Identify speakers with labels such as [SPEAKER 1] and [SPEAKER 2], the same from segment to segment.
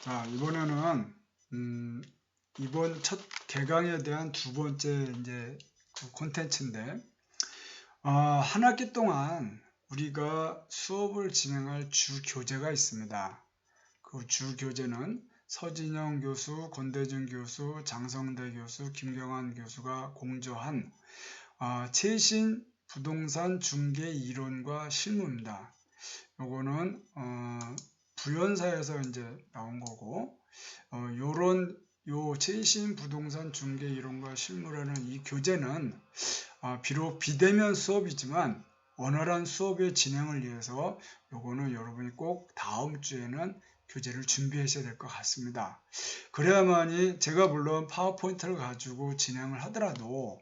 [SPEAKER 1] 자, 이번에는 이번 첫 개강에 대한 두 번째 이제 그 콘텐츠인데, 한 학기 동안 우리가 수업을 진행할 주 교재가 있습니다. 그 주 교재는 서진영 교수, 권대중 교수, 장성대 교수, 김경환 교수가 공저한 최신 부동산 중개 이론과 실무입니다. 요거는 부연사에서 이제 나온 거고, 요 최신 부동산 중개 이론과 실무라는 이 교재는 비록 비대면 수업이지만 원활한 수업의 진행을 위해서 요거는 여러분이 꼭 다음 주에는 교재를 준비하셔야 될 것 같습니다. 그래야만이 제가 물론 파워포인트를 가지고 진행을 하더라도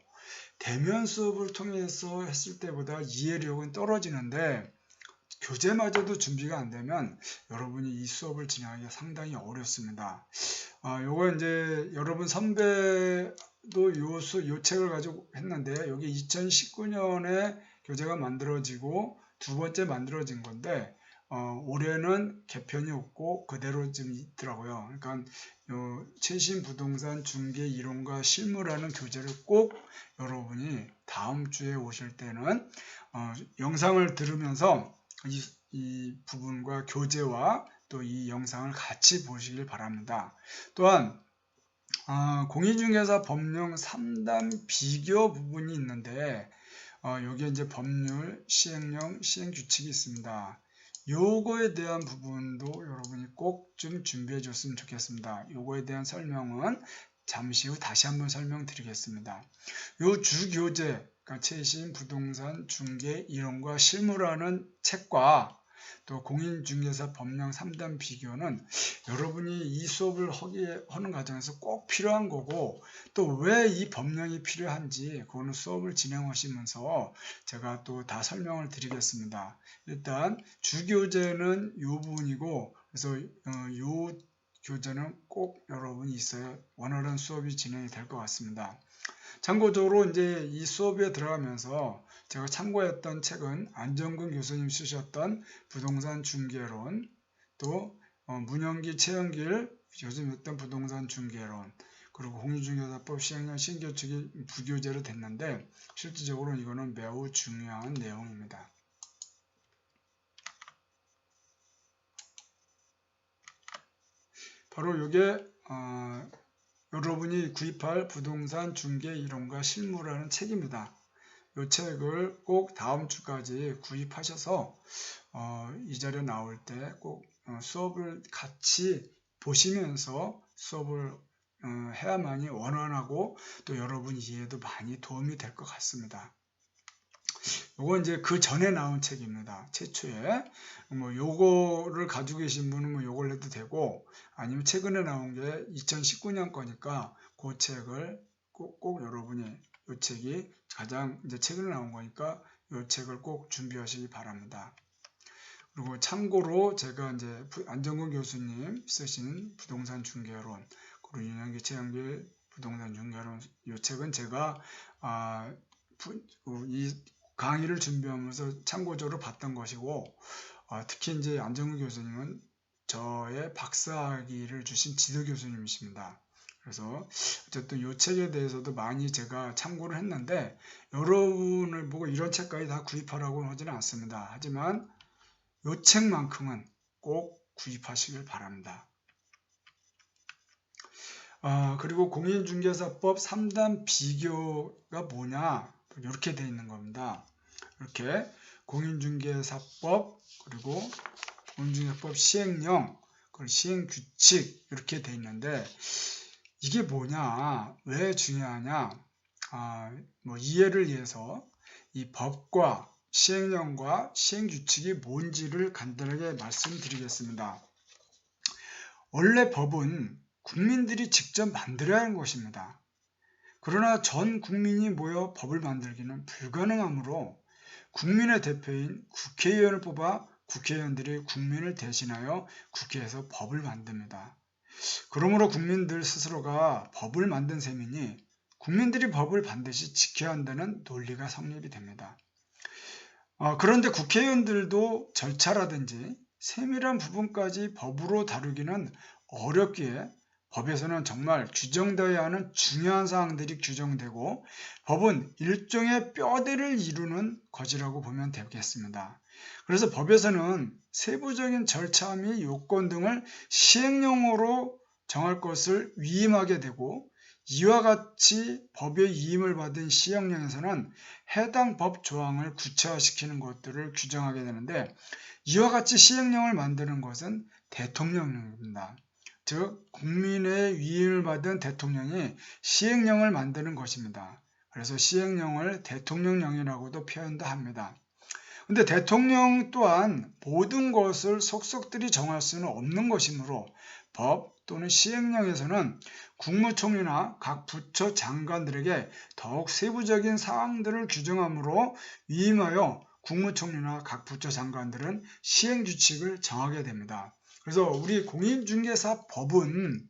[SPEAKER 1] 대면 수업을 통해서 했을 때보다 이해력은 떨어지는데, 교재마저도 준비가 안 되면 여러분이 이 수업을 진행하기가 상당히 어렵습니다. 요거 이제 여러분 선배도 요 책을 가지고 했는데, 여기 2019년에 교재가 만들어지고 두 번째 만들어진 건데, 올해는 개편이 없고 그대로 좀 있더라고요. 그러니까 요 최신 부동산 중개 이론과 실무라는 교재를 꼭 여러분이 다음 주에 오실 때는 영상을 들으면서 이 부분과 교재와 또 이 영상을 같이 보시길 바랍니다. 또한 공인중개사 법령 3단 비교 부분이 있는데, 여기에 이제 법률, 시행령, 시행규칙이 있습니다. 요거에 대한 부분도 여러분이 꼭 좀 준비해 줬으면 좋겠습니다. 요거에 대한 설명은 잠시 후 다시 한번 설명드리겠습니다. 요 주교재, 그러니까 최신 부동산 중개 이론과 실무라는 책과 또 공인중개사 법령 3단 비교는 여러분이 이 수업을 하는 과정에서 꼭 필요한 거고, 또 왜 이 법령이 필요한지 그거는 수업을 진행하시면서 제가 또 다 설명을 드리겠습니다. 일단 주교재는 이 부분이고, 그래서 이 교재는 꼭 여러분이 있어야 원활한 수업이 진행이 될 것 같습니다. 참고적으로 이제 이 수업에 들어가면서 제가 참고했던 책은 안정근 교수님 쓰셨던 부동산 중개론, 또 문영기, 최영길 교수님 했던 부동산 중개론, 그리고 공인중개사법 시행령 신규칙이 부교재로 됐는데, 실질적으로 이거는 매우 중요한 내용입니다. 바로 이게 여러분이 구입할 부동산 중개 이론과 실무라는 책입니다. 이 책을 꼭 다음 주까지 구입하셔서 이 자리에 나올 때 꼭 수업을 같이 보시면서 수업을 해야만이 원활하고 또 여러분 이해에도 많이 도움이 될 것 같습니다. 요거 이제 그 전에 나온 책입니다. 최초에. 요거를 가지고 계신 분은 요걸 해도 되고, 아니면 최근에 나온 게 2019년 거니까 그 책을 꼭 여러분이, 요 책이 가장 이제 최근에 나온 거니까 요 책을 꼭 준비하시기 바랍니다. 그리고 참고로 제가 이제 안정근 교수님 쓰신 부동산 중개론, 그리고 윤영기, 최영길 부동산 중개론, 요 책은 제가 이 강의를 준비하면서 참고적으로 봤던 것이고, 특히 이제 안정근 교수님은 저의 박사학위를 주신 지도 교수님이십니다. 그래서 어쨌든 이 책에 대해서도 많이 제가 참고를 했는데, 여러분을 보고 이런 책까지 다 구입하라고 하지는 않습니다. 하지만 이 책만큼은 꼭 구입하시길 바랍니다. 그리고 공인중개사법 3단 비교가 뭐냐, 이렇게 되어 있는 겁니다. 이렇게 공인중개사법, 그리고 공인중개사법 시행령, 그리고 시행규칙 이렇게 되어 있는데, 이게 뭐냐, 왜 중요하냐, 이해를 위해서 이 법과 시행령과 시행규칙이 뭔지를 간단하게 말씀드리겠습니다. 원래 법은 국민들이 직접 만들어야 하는 것입니다. 그러나 전 국민이 모여 법을 만들기는 불가능하므로 국민의 대표인 국회의원을 뽑아 국회의원들이 국민을 대신하여 국회에서 법을 만듭니다. 그러므로 국민들 스스로가 법을 만든 셈이니 국민들이 법을 반드시 지켜야 한다는 논리가 성립이 됩니다. 그런데 국회의원들도 절차라든지 세밀한 부분까지 법으로 다루기는 어렵기에 법에서는 정말 규정되어야 하는 중요한 사항들이 규정되고 법은 일종의 뼈대를 이루는 것이라고 보면 되겠습니다. 그래서 법에서는 세부적인 절차 및 요건 등을 시행령으로 정할 것을 위임하게 되고 이와 같이 법의 위임을 받은 시행령에서는 해당 법 조항을 구체화시키는 것들을 규정하게 되는데 이와 같이 시행령을 만드는 것은 대통령령입니다. 즉 국민의 위임을 받은 대통령이 시행령을 만드는 것입니다. 그래서 시행령을 대통령령이라고도 표현도 합니다. 근데 대통령 또한 모든 것을 속속들이 정할 수는 없는 것이므로 법 또는 시행령에서는 국무총리나 각 부처 장관들에게 더욱 세부적인 사항들을 규정하므로 위임하여 국무총리나 각 부처 장관들은 시행규칙을 정하게 됩니다. 그래서 우리 공인중개사법은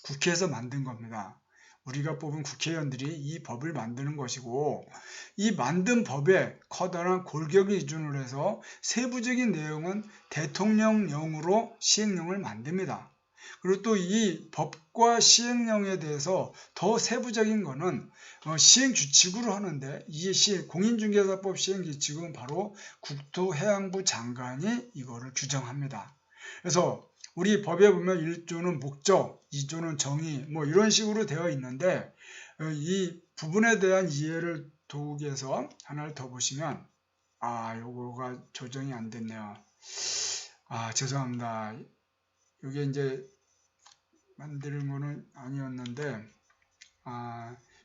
[SPEAKER 1] 국회에서 만든 겁니다. 우리가 뽑은 국회의원들이 이 법을 만드는 것이고 이 만든 법에 커다란 골격을 기준으로 해서 세부적인 내용은 대통령령으로 시행령을 만듭니다. 그리고 또 이 법과 시행령에 대해서 더 세부적인 것은 시행규칙으로 하는데 이 공인중개사법 시행규칙은 바로 국토해양부 장관이 이거를 규정합니다. 그래서 우리 법에 보면 1조는 목적, 2조는 정의 뭐 이런 식으로 되어 있는데 이 부분에 대한 이해를 도우기 위해서 하나를 더 보시면 요거가 조정이 안 됐네요. 죄송합니다. 이게 이제 만드는 거는 아니었는데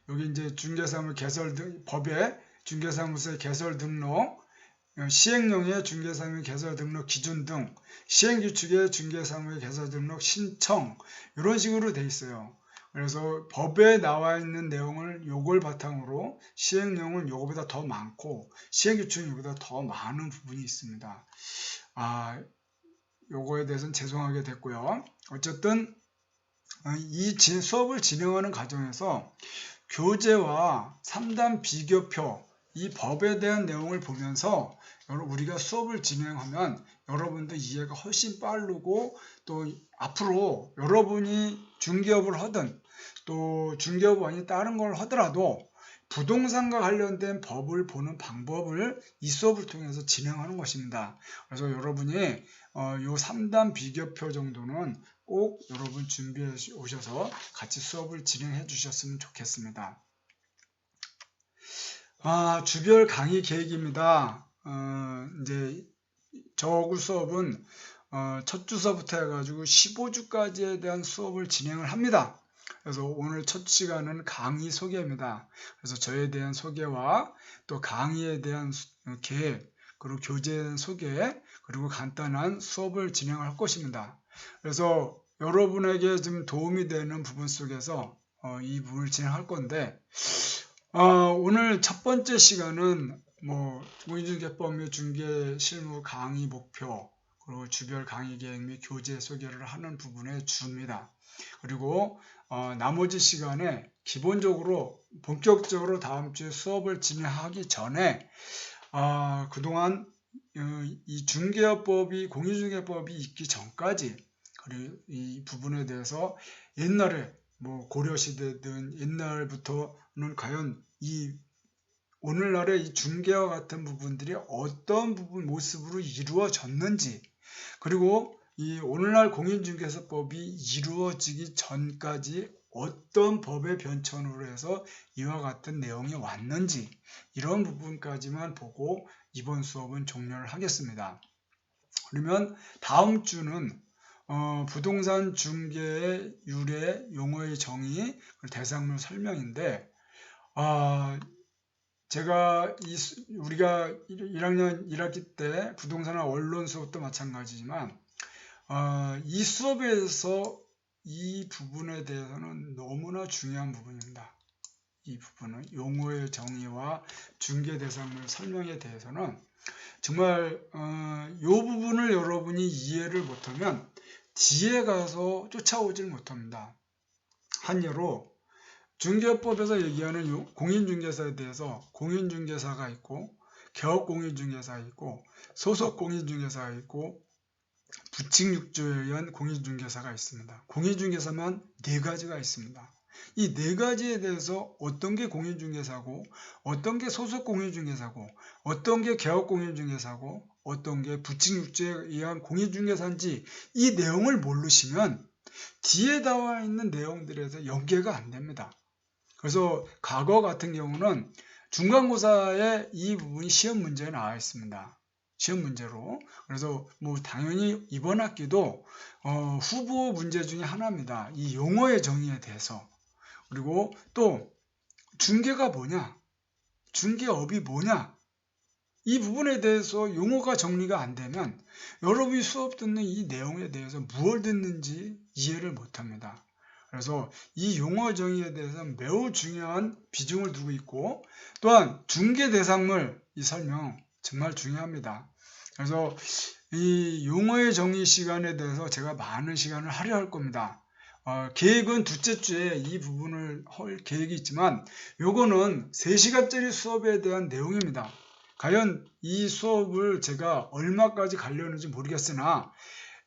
[SPEAKER 1] 여기 이제 중개사무 개설 등 법에 중개사무소의 개설 등록 시행령의 중개사무소 개설 등록 기준 등 시행규칙의 중개사무소 개설 등록 신청 이런 식으로 돼 있어요. 그래서 법에 나와 있는 내용을 요걸 바탕으로 시행령은 요거보다 더 많고 시행규칙은 요거보다 더 많은 부분이 있습니다. 요거에 대해서는 죄송하게 됐고요. 어쨌든 이 수업을 진행하는 과정에서 교재와 3단 비교표 이 법에 대한 내용을 보면서 우리가 수업을 진행하면 여러분들 이해가 훨씬 빠르고 또 앞으로 여러분이 중개업을 하든 또 중개업 아닌 다른 걸 하더라도 부동산과 관련된 법을 보는 방법을 이 수업을 통해서 진행하는 것입니다. 그래서 여러분이 요 3단 비교표 정도는 꼭 여러분 준비해 오셔서 같이 수업을 진행해 주셨으면 좋겠습니다. 주별 강의 계획입니다. 이제 저구 수업은 첫 주서부터 해가지고 15주까지에 대한 수업을 진행을 합니다. 그래서 오늘 첫 시간은 강의 소개입니다. 그래서 저에 대한 소개와 또 강의에 대한 계획, 그리고 교재에 대한 소개, 그리고 간단한 수업을 진행할 것입니다. 그래서 여러분에게 좀 도움이 되는 부분 속에서 이 부분을 진행할 건데 오늘 첫 번째 시간은 공인중개법 및 중개 실무 강의 목표 그리고 주별 강의 계획 및 교재 소개를 하는 부분에 줍니다. 그리고 나머지 시간에 기본적으로 본격적으로 다음 주에 수업을 진행하기 전에 그동안 이 중개업법이 공인중개법이 있기 전까지 그리고 이 부분에 대해서 옛날에 고려시대든 옛날부터는 과연 이 오늘날의 이 중개와 같은 부분들이 어떤 모습으로 이루어졌는지 그리고 이 오늘날 공인중개사법이 이루어지기 전까지 어떤 법의 변천으로 해서 이와 같은 내용이 왔는지 이런 부분까지만 보고 이번 수업은 종료를 하겠습니다. 그러면 다음 주는 부동산 중개의 유래, 용어의 정의, 대상물 설명인데 제가 우리가 1학년 1학기 때 부동산과 원론 수업도 마찬가지지만 이 수업에서 이 부분에 대해서는 너무나 중요한 부분입니다. 이 부분은 용어의 정의와 중개 대상물 설명에 대해서는 정말 이 부분을 여러분이 이해를 못하면 뒤에 가서 쫓아오질 못합니다. 한 예로 중개법에서 얘기하는 공인중개사에 대해서 공인중개사가 있고 개업공인중개사가 있고 소속공인중개사가 있고 부칙육조에 의한 공인중개사가 있습니다. 공인중개사만 4가지가 있습니다. 이 4가지에 대해서 어떤 게 공인중개사고, 어떤 게 소속공인중개사고, 어떤 게 개업공인중개사고, 어떤 게 부칙육조에 의한 공인중개사인지 이 내용을 모르시면 뒤에 나와 있는 내용들에서 연계가 안 됩니다. 그래서 과거 같은 경우는 중간고사에 이 부분이 시험 문제에 나와 있습니다. 시험 문제로. 그래서 뭐 당연히 이번 학기도 후보 문제 중에 하나입니다. 이 용어의 정의에 대해서. 그리고 또 중개가 뭐냐? 중개업이 뭐냐? 이 부분에 대해서 용어가 정리가 안 되면 여러분이 수업 듣는 이 내용에 대해서 무엇을 듣는지 이해를 못합니다. 그래서 이 용어 정의에 대해서 매우 중요한 비중을 두고 있고, 또한 중개 대상물 이 설명 정말 중요합니다. 그래서 이 용어의 정의 시간에 대해서 제가 많은 시간을 할애할 겁니다. 계획은 둘째 주에 이 부분을 할 계획이 있지만 요거는 3시간짜리 수업에 대한 내용입니다. 과연 이 수업을 제가 얼마까지 가려는지 모르겠으나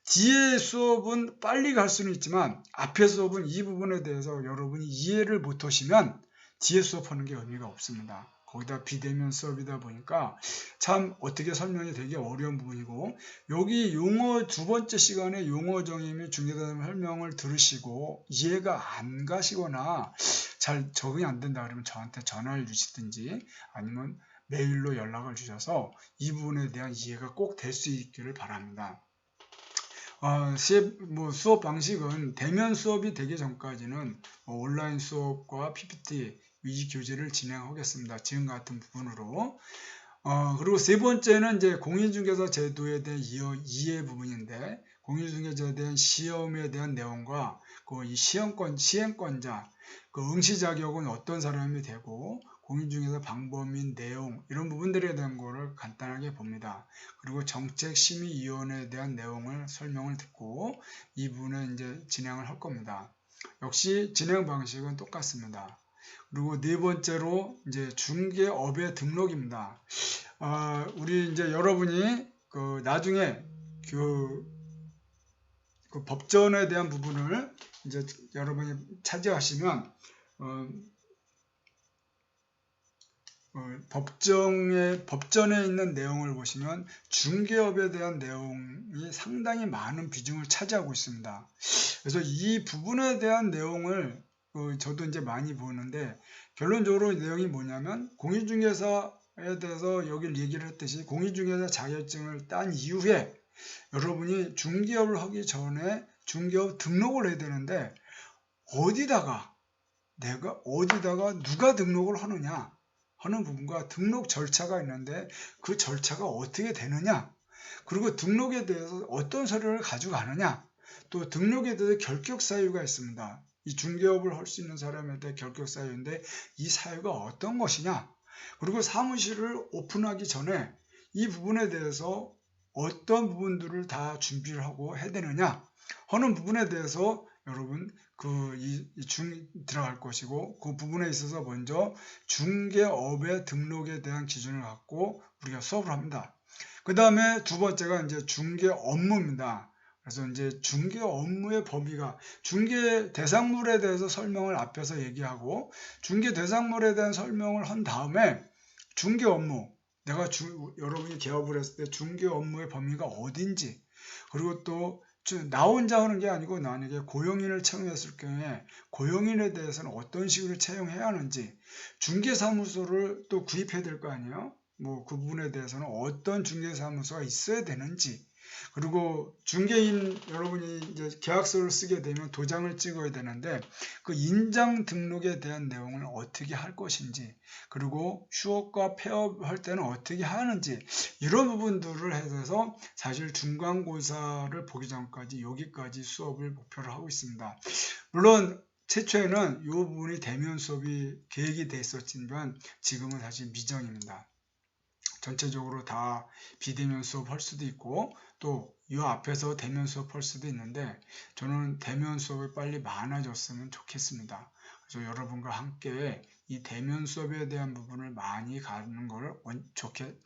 [SPEAKER 1] 뒤에 수업은 빨리 갈 수는 있지만 앞에 수업은 이 부분에 대해서 여러분이 이해를 못하시면 뒤에 수업하는 게 의미가 없습니다. 거기다 비대면 수업이다 보니까 참 어떻게 설명이 되게 어려운 부분이고, 여기 용어 2번째 시간에 용어 정의 및 중개대상 설명을 들으시고 이해가 안 가시거나 잘 적응이 안 된다 그러면 저한테 전화를 주시든지 아니면 메일로 연락을 주셔서 이 부분에 대한 이해가 꼭 될 수 있기를 바랍니다. 수업 방식은 대면 수업이 되기 전까지는 온라인 수업과 PPT 위주 교재를 진행하겠습니다. 지금 같은 부분으로. 그리고 3번째는 이제 공인중개사 제도에 대한 이해 부분인데, 공인중개사에 대한 시험에 대한 내용과 이 시행권자, 그 응시 자격은 어떤 사람이 되고, 공인중개사 방법 및 내용 이런 부분들에 대한 거를 간단하게 봅니다. 그리고 정책심의위원회에 대한 내용을 설명을 듣고 이 부분에 이제 진행을 할 겁니다. 역시 진행 방식은 똑같습니다. 그리고 4번째로 이제 중개업의 등록입니다. 우리 이제 여러분이 나중에 그 법전에 대한 부분을 이제 여러분이 차지하시면 법전에 있는 내용을 보시면 중개업에 대한 내용이 상당히 많은 비중을 차지하고 있습니다. 그래서 이 부분에 대한 내용을 저도 이제 많이 보는데, 결론적으로 내용이 뭐냐면 공인중개사에 대해서 여기 얘기를 했듯이 공인중개사 자격증을 딴 이후에 여러분이 중개업을 하기 전에 중개업 등록을 해야 되는데, 어디다가 누가 등록을 하느냐 하는 부분과 등록 절차가 있는데 그 절차가 어떻게 되느냐, 그리고 등록에 대해서 어떤 서류를 가져가느냐, 또 등록에 대해서 결격 사유가 있습니다. 이 중개업을 할 수 있는 사람한테 결격 사유인데 이 사유가 어떤 것이냐, 그리고 사무실을 오픈하기 전에 이 부분에 대해서 어떤 부분들을 다 준비를 하고 해야 되느냐 하는 부분에 대해서 여러분 들어갈 것이고, 그 부분에 있어서 먼저 중개업의 등록에 대한 기준을 갖고 우리가 수업을 합니다. 그 다음에 2번째가 이제 중개 업무입니다. 그래서 이제 중개 업무의 범위가 중개 대상물에 대해서 설명을 앞에서 얘기하고, 중개 대상물에 대한 설명을 한 다음에 중개 업무, 여러분이 개업을 했을 때 중개 업무의 범위가 어딘지, 그리고 또 나 혼자 하는 게 아니고 만약에 고용인을 채용했을 경우에 고용인에 대해서는 어떤 식으로 채용해야 하는지, 중개사무소를 또 구입해야 될 거 아니에요. 그 부분에 대해서는 어떤 중개사무소가 있어야 되는지, 그리고 중개인 여러분이 이제 계약서를 쓰게 되면 도장을 찍어야 되는데 그 인장 등록에 대한 내용을 어떻게 할 것인지, 그리고 휴업과 폐업 할 때는 어떻게 하는지, 이런 부분들을 해서 사실 중간고사를 보기 전까지 여기까지 수업을 목표로 하고 있습니다. 물론 최초에는 이 부분이 대면 수업이 계획이 돼 있었지만 지금은 사실 미정입니다. 전체적으로 다 비대면 수업 할 수도 있고 또 이 앞에서 대면 수업 할 수도 있는데, 저는 대면 수업이 빨리 많아졌으면 좋겠습니다. 그래서 여러분과 함께 이 대면 수업에 대한 부분을 많이 가는 걸 좋게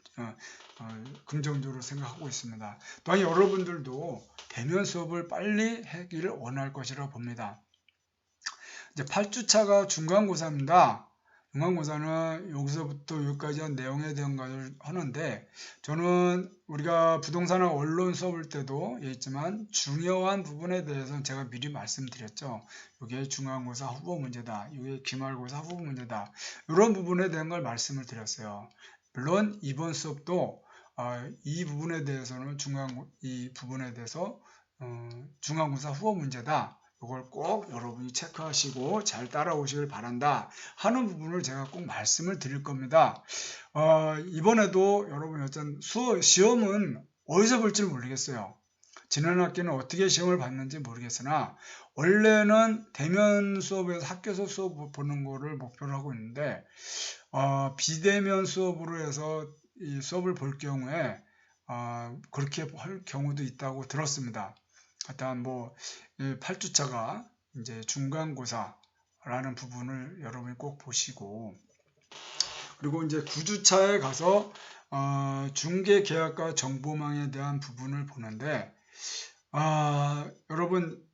[SPEAKER 1] 긍정적으로 생각하고 있습니다. 또한 여러분들도 대면 수업을 빨리 하기를 원할 것이라 봅니다. 이제 8주차가 중간고사입니다. 중간고사는 여기서부터 여기까지 한 내용에 대한 것을 하는데, 저는 우리가 부동산과 언론 수업을 때도 얘기했지만 중요한 부분에 대해서는 제가 미리 말씀드렸죠. 이게 중간고사 후보 문제다, 이게 기말고사 후보 문제다, 이런 부분에 대한 걸 말씀을 드렸어요. 물론 이번 수업도 이 부분에 대해서는 이 부분에 대해서 중간고사 후보 문제다, 이걸 꼭 여러분이 체크하시고 잘 따라오시길 바란다 하는 부분을 제가 꼭 말씀을 드릴 겁니다. 이번에도 여러분 어떤 시험은 어디서 볼지 모르겠어요. 지난 학기는 어떻게 시험을 봤는지 모르겠으나 원래는 대면 수업에서 학교에서 수업 보는 거를 목표로 하고 있는데 비대면 수업으로 해서 이 수업을 볼 경우에 그렇게 할 경우도 있다고 들었습니다. 하여튼 8주차가 이제 중간고사라는 부분을 여러분이 꼭 보시고, 그리고 이제 9주차에 가서 중개계약과 정보망에 대한 부분을 보는데, 여러분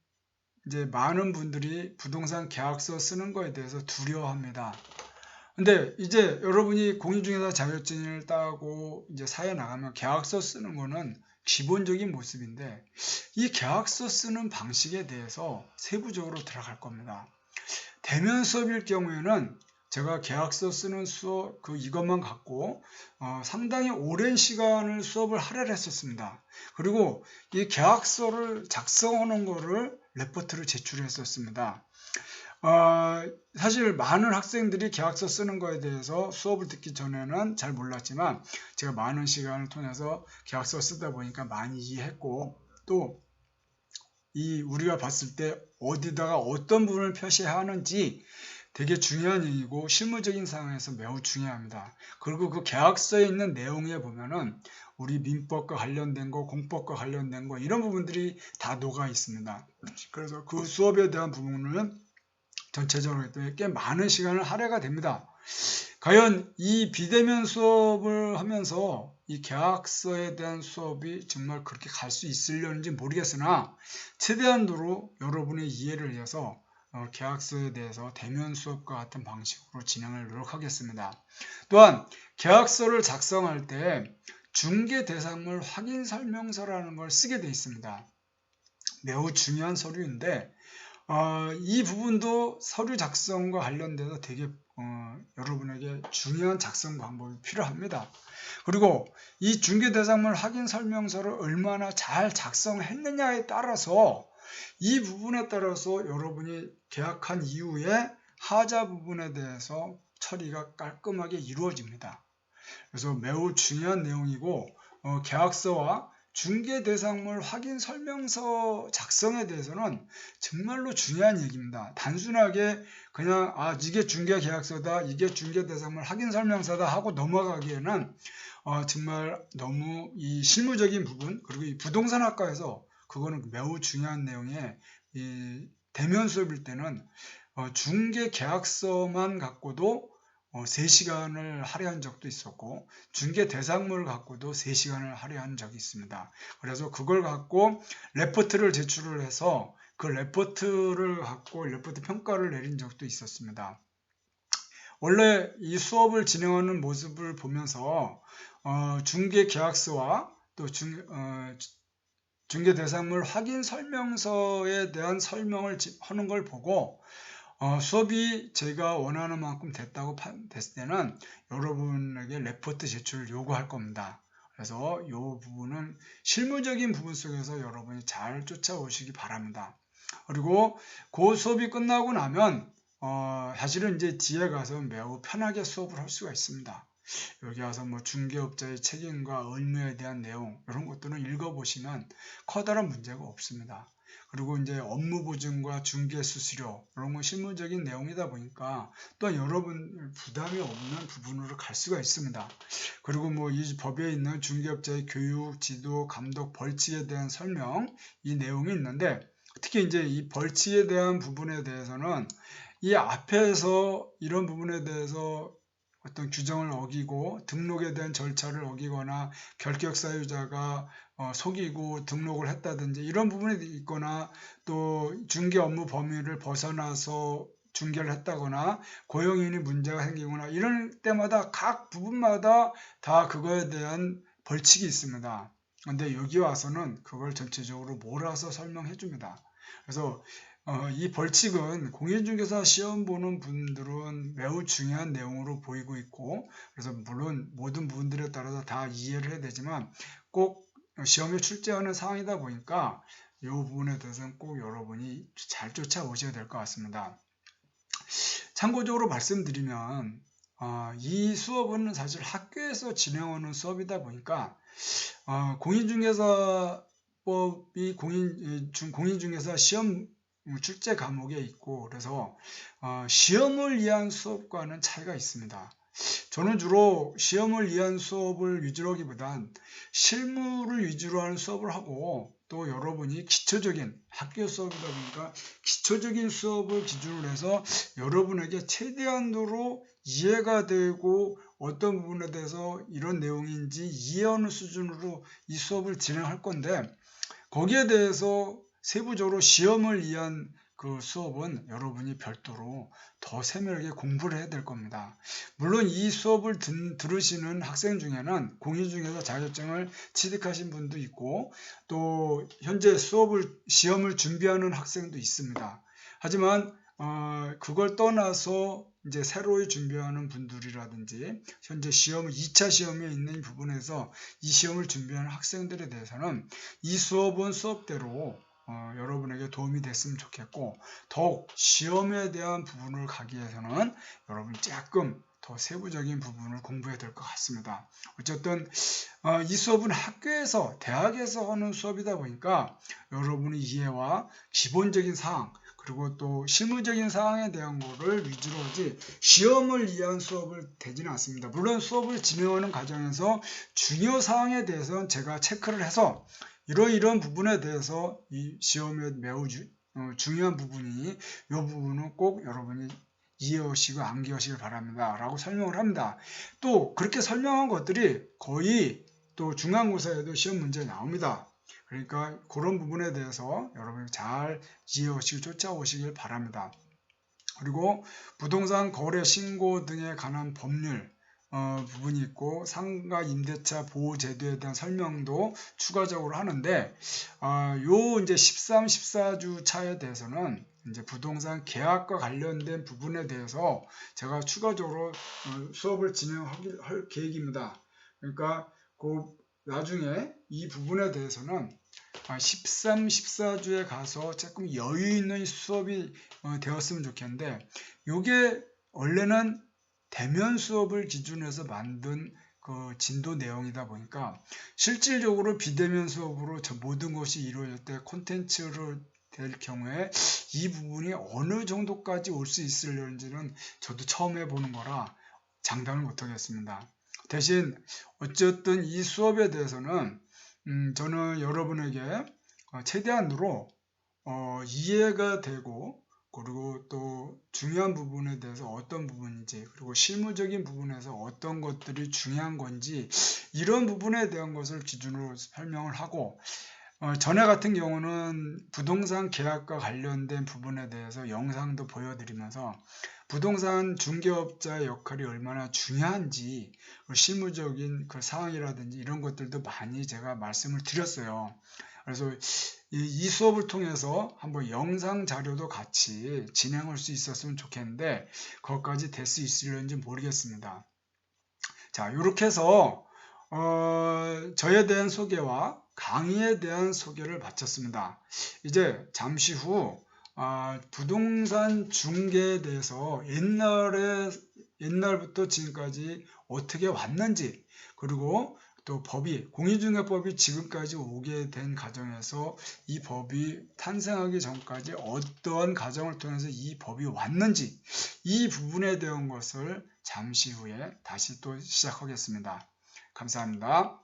[SPEAKER 1] 이제 많은 분들이 부동산 계약서 쓰는 거에 대해서 두려워합니다. 근데 이제 여러분이 공인중개사 자격증을 따고 이제 사회 나가면 계약서 쓰는 거는 기본적인 모습인데, 이 계약서 쓰는 방식에 대해서 세부적으로 들어갈 겁니다. 대면 수업일 경우에는 제가 계약서 쓰는 수업 이것만 갖고 상당히 오랜 시간을 수업을 할애를 했었습니다. 그리고 이 계약서를 작성하는 거를 레포트를 제출했었습니다. 사실 많은 학생들이 계약서 쓰는 거에 대해서 수업을 듣기 전에는 잘 몰랐지만 제가 많은 시간을 통해서 계약서 쓰다 보니까 많이 이해했고, 또 우리가 봤을 때 어디다가 어떤 부분을 표시해야 하는지 되게 중요한 얘기고 실무적인 상황에서 매우 중요합니다. 그리고 그 계약서에 있는 내용에 보면은 우리 민법과 관련된 거, 공법과 관련된 거, 이런 부분들이 다 녹아 있습니다. 그래서 그 수업에 대한 부분은 전체적으로 꽤 많은 시간을 할애가 됩니다. 과연 이 비대면 수업을 하면서 이 계약서에 대한 수업이 정말 그렇게 갈 수 있으려는지 모르겠으나 최대한도로 여러분의 이해를 위해서 계약서에 대해서 대면 수업과 같은 방식으로 진행을 노력하겠습니다. 또한 계약서를 작성할 때 중개대상물 확인설명서라는 걸 쓰게 되어 있습니다. 매우 중요한 서류인데 이 부분도 서류 작성과 관련돼서 되게 여러분에게 중요한 작성 방법이 필요합니다. 그리고 이 중개대상물 확인 설명서를 얼마나 잘 작성했느냐에 따라서 이 부분에 따라서 여러분이 계약한 이후에 하자 부분에 대해서 처리가 깔끔하게 이루어집니다. 그래서 매우 중요한 내용이고 계약서와 중개대상물 확인 설명서 작성에 대해서는 정말로 중요한 얘기입니다. 단순하게 그냥 이게 중개계약서다, 이게 중개대상물 확인 설명서다 하고 넘어가기에는 정말 너무 이 실무적인 부분, 그리고 이 부동산학과에서 그거는 매우 중요한 내용에 이 대면 수업일 때는 중개계약서만 갖고도 3시간을 할애한 적도 있었고, 중개대상물을 갖고도 3시간을 할애한 적이 있습니다. 그래서 그걸 갖고 레포트를 제출을 해서 그 레포트를 갖고 레포트 평가를 내린 적도 있었습니다. 원래 이 수업을 진행하는 모습을 보면서 중개계약서와 또 중개대상물 확인 설명서에 대한 설명을 하는 걸 보고 수업이 제가 원하는 만큼 됐을 때는 여러분에게 레포트 제출을 요구할 겁니다. 그래서 이 부분은 실무적인 부분 속에서 여러분이 잘 쫓아오시기 바랍니다. 그리고 그 수업이 끝나고 나면 사실은 이제 뒤에 가서 매우 편하게 수업을 할 수가 있습니다. 여기 와서 중개업자의 책임과 의무에 대한 내용, 이런 것들은 읽어보시면 커다란 문제가 없습니다. 그리고 이제 업무 보증과 중개 수수료, 이런 건 실무적인 내용이다 보니까 또 여러분 부담이 없는 부분으로 갈 수가 있습니다. 그리고 이 법에 있는 중개업자의 교육, 지도, 감독, 벌칙에 대한 설명, 이 내용이 있는데, 특히 이제 이 벌칙에 대한 부분에 대해서는 이 앞에서 이런 부분에 대해서 어떤 규정을 어기고 등록에 대한 절차를 어기거나 결격 사유자가 속이고 등록을 했다든지 이런 부분이 있거나 또 중개 업무 범위를 벗어나서 중개를 했다거나 고용인이 문제가 생기거나 이럴 때마다 각 부분마다 다 그거에 대한 벌칙이 있습니다. 근데 여기 와서는 그걸 전체적으로 몰아서 설명해 줍니다. 그래서 이 벌칙은 공인중개사 시험 보는 분들은 매우 중요한 내용으로 보이고 있고, 그래서 물론 모든 부분들에 따라서 다 이해를 해야 되지만 꼭 시험에 출제하는 사항이다 보니까 이 부분에 대해서는 꼭 여러분이 잘 쫓아오셔야 될 것 같습니다. 참고적으로 말씀드리면 이 수업은 사실 학교에서 진행하는 수업이다 보니까 공인중개사법이 공인중개사 시험 출제 과목에 있고, 그래서 시험을 위한 수업과는 차이가 있습니다. 저는 주로 시험을 위한 수업을 위주로 하기보단 실무를 위주로 하는 수업을 하고, 또 여러분이 기초적인 학교 수업이다 보니까 기초적인 수업을 기준으로 해서 여러분에게 최대한으로 이해가 되고 어떤 부분에 대해서 이런 내용인지 이해하는 수준으로 이 수업을 진행할 건데, 거기에 대해서 세부적으로 시험을 위한 그 수업은 여러분이 별도로 더 세밀하게 공부를 해야 될 겁니다. 물론 이 수업을 들으시는 학생 중에는 공인중개사 자격증을 취득하신 분도 있고, 또 현재 시험을 준비하는 학생도 있습니다. 하지만 그걸 떠나서 이제 새로 준비하는 분들이라든지 현재 2차 시험에 있는 부분에서 이 시험을 준비하는 학생들에 대해서는 이 수업은 수업대로 여러분에게 도움이 됐으면 좋겠고, 더욱 시험에 대한 부분을 가기 위해서는 여러분이 조금 더 세부적인 부분을 공부해야 될 것 같습니다. 어쨌든 이 수업은 학교에서 대학에서 하는 수업이다 보니까 여러분의 이해와 기본적인 사항 그리고 또 실무적인 사항에 대한 거를 위주로 하지 시험을 위한 수업을 되지는 않습니다. 물론 수업을 진행하는 과정에서 중요 사항에 대해서는 제가 체크를 해서 이런 부분에 대해서 이 시험에 매우 중요한 부분이니 이 부분은 꼭 여러분이 이해하시고 암기하시길 바랍니다 라고 설명을 합니다. 또 그렇게 설명한 것들이 거의 또 중간고사에도 시험 문제에 나옵니다. 그러니까 그런 부분에 대해서 여러분이 잘 이해하시고 쫓아오시길 바랍니다. 그리고 부동산 거래 신고 등에 관한 법률 부분이 있고 상가 임대차 보호 제도에 대한 설명도 추가적으로 하는데 요 이제 13, 14주 차에 대해서는 이제 부동산 계약과 관련된 부분에 대해서 제가 추가적으로 수업을 진행할 계획입니다. 그러니까 그 나중에 이 부분에 대해서는 13, 14주에 가서 조금 여유 있는 수업이 되었으면 좋겠는데, 이게 원래는 대면 수업을 기준으로 해서 만든 그 진도 내용이다 보니까 실질적으로 비대면 수업으로 모든 것이 이루어질 때 콘텐츠를 될 경우에 이 부분이 어느 정도까지 올 수 있을는지는 저도 처음 해보는 거라 장담을 못하겠습니다. 대신 어쨌든 이 수업에 대해서는 저는 여러분에게 최대한으로 이해가 되고, 그리고 또 중요한 부분에 대해서 어떤 부분인지, 그리고 실무적인 부분에서 어떤 것들이 중요한 건지 이런 부분에 대한 것을 기준으로 설명을 하고, 전에 같은 경우는 부동산 계약과 관련된 부분에 대해서 영상도 보여드리면서 부동산 중개업자의 역할이 얼마나 중요한지 실무적인 그 상황이라든지 이런 것들도 많이 제가 말씀을 드렸어요. 그래서 이 수업을 통해서 한번 영상 자료도 같이 진행할 수 있었으면 좋겠는데 거기까지 될 수 있을는지 모르겠습니다. 자, 이렇게 해서 저에 대한 소개와 강의에 대한 소개를 마쳤습니다. 이제 잠시 후 부동산 중개에 대해서 옛날부터 지금까지 어떻게 왔는지, 그리고 또 공인중개법이 지금까지 오게 된 과정에서 이 법이 탄생하기 전까지 어떠한 과정을 통해서 이 법이 왔는지, 이 부분에 대한 것을 잠시 후에 다시 또 시작하겠습니다. 감사합니다.